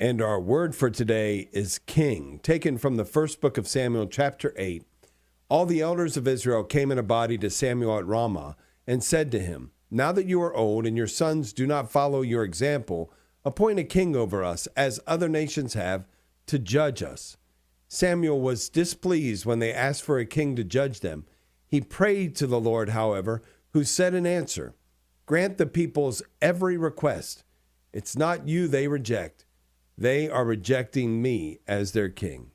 And our word for today is king, taken from the first book of Samuel, chapter 8. All the elders of Israel came in a body to Samuel at Ramah and said to him, "Now that you are old and your sons do not follow your example, appoint a king over us, as other nations have, to judge us." Samuel was displeased when they asked for a king to judge them. He prayed to the Lord, however, who said in answer, "Grant the people's every request. It's not you they reject. They are rejecting me as their king."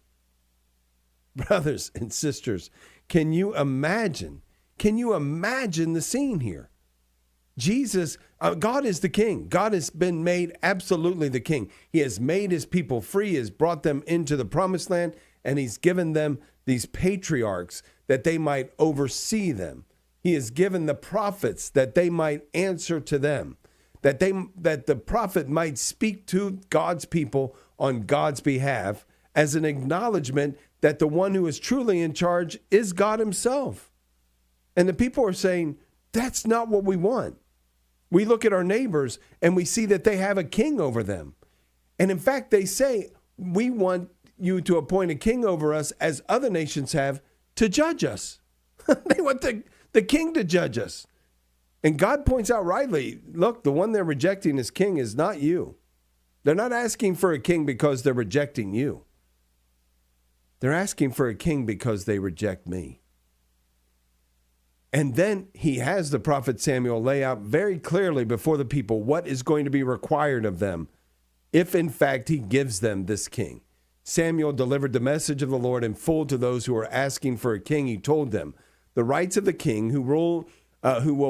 Brothers and sisters, can you imagine? Can you imagine the scene here? God is the king. God has been made absolutely the king. He has made his people free, he has brought them into the promised land, and he's given them these patriarchs that they might oversee them. He has given the prophets that they might answer to them, that the prophet might speak to God's people on God's behalf as an acknowledgement that the one who is truly in charge is God himself. And the people are saying, that's not what we want. We look at our neighbors and we see that they have a king over them. And in fact, they say, we want you to appoint a king over us as other nations have to judge us. They want the king to judge us. And God points out rightly, look, the one they're rejecting as king is not you. They're not asking for a king because they're rejecting you. They're asking for a king because they reject me. And then he has the prophet Samuel lay out very clearly before the people what is going to be required of them if, in fact, he gives them this king. Samuel delivered the message of the Lord in full to those who are asking for a king. He told them, the rights of the king who will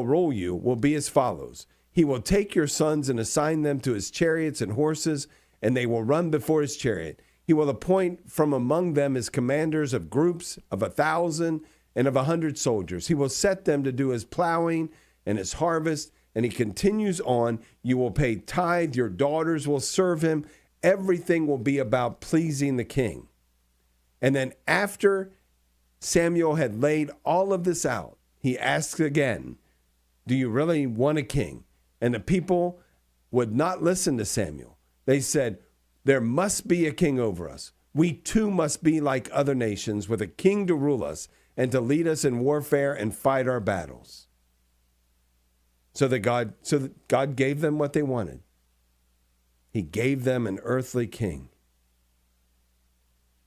rule you will be as follows. He will take your sons and assign them to his chariots and horses, and they will run before his chariot. He will appoint from among them as commanders of groups of 1,000 and of 100 soldiers. He will set them to do his plowing and his harvest. And he continues on, you will pay tithe, your daughters will serve him. Everything will be about pleasing the king. And then after Samuel had laid all of this out, he asks again, do you really want a king? And the people would not listen to Samuel. They said, there must be a king over us. We too must be like other nations with a king to rule us and to lead us in warfare and fight our battles. So that God gave them what they wanted. He gave them an earthly king.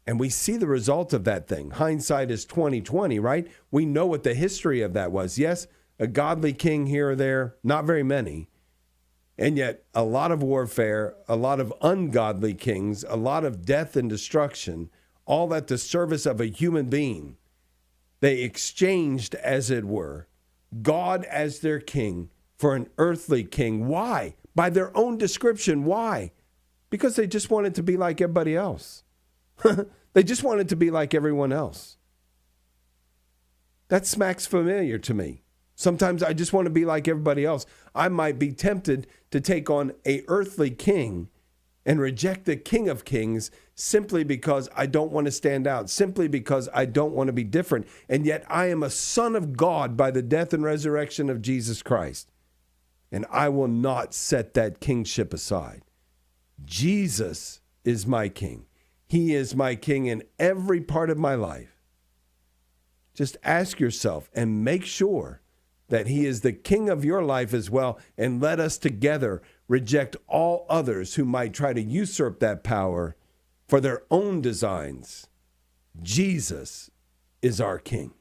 And we see the result of that thing. Hindsight is 20/20, right? We know what the history of that was. Yes, a godly king here or there, not very many. And yet a lot of warfare, a lot of ungodly kings, a lot of death and destruction, all at the service of a human being. They exchanged, as it were, God as their king for an earthly king. Why? By their own description. Why? Because they just wanted to be like everybody else. They just wanted to be like everyone else. That smacks familiar to me. Sometimes I just want to be like everybody else. I might be tempted to take on an earthly king and reject the King of Kings simply because I don't want to stand out, simply because I don't want to be different. And yet I am a son of God by the death and resurrection of Jesus Christ. And I will not set that kingship aside. Jesus is my king. He is my king in every part of my life. Just ask yourself and make sure that he is the king of your life as well, and let us together reject all others who might try to usurp that power for their own designs. Jesus is our king.